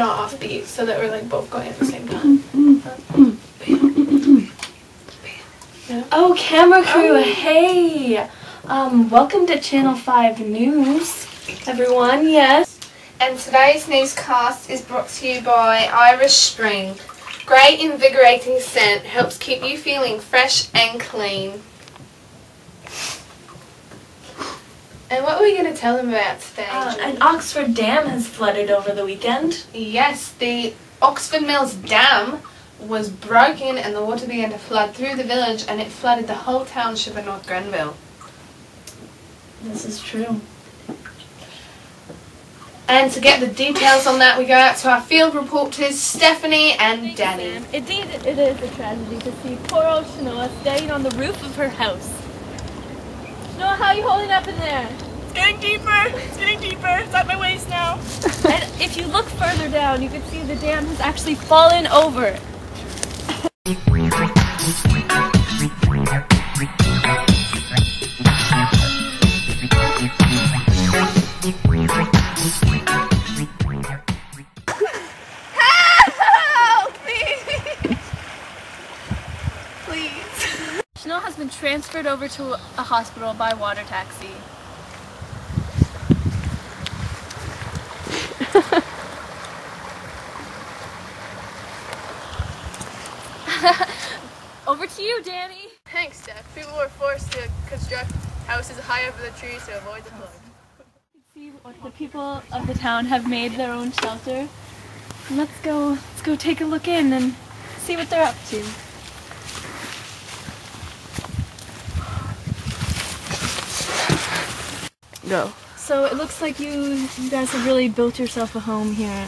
not off beat, so that we're like both going at the same time. Oh, camera crew, hey! Welcome to Channel 5 News, everyone, yes. And today's newscast is brought to you by Irish Spring. Great invigorating scent helps keep you feeling fresh and clean. And what are we going to tell them about today? An Oxford Dam has flooded over the weekend. Yes, the Oxford Mills Dam was broken and the water began to flood through the village, and it flooded the whole township of North Grenville. This is true. And to get the details on that, we go out to our field reporters, Stephanie and Danny. Indeed, it is a tragedy to see poor old Shanoa staying on the roof of her house. Shanoa, how are you holding up in there? It's getting deeper. It's getting deeper. It's at my waist now. And if you look further down, you can see the dam has actually fallen over. Shanoa has been transferred over to a hospital by water taxi. Over to you, Danny. Thanks, Steph. People were forced to construct houses high over the trees to avoid the flood. See what the people of the town have made their own shelter. And let's go take a look in and see what they're up to. Go. So it looks like you guys have really built yourself a home here.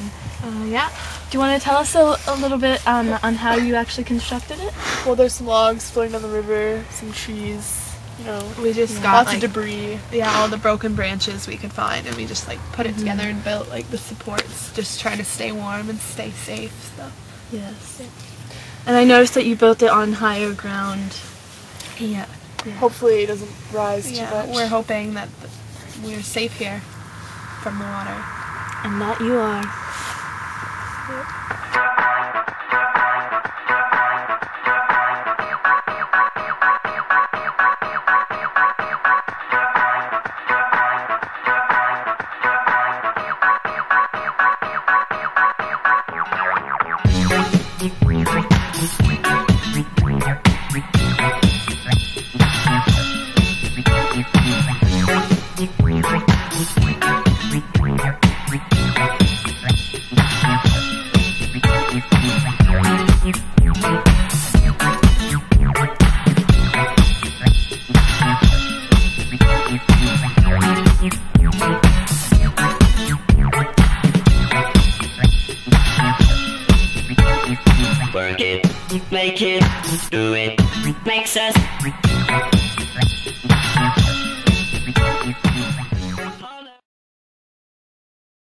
Yeah. Do you want to tell us a little bit on how you actually constructed it? Well, there's some logs floating down the river, some trees, you know. We just got lots of debris. Yeah, all the broken branches we could find, and we just like put it together and built like the supports, just trying to stay warm and stay safe. So. Yes. And I noticed that you built it on higher ground. Yeah. Hopefully it doesn't rise too much. We're hoping that we're safe here from the water. And that you are. Work it, make it, do it, makes us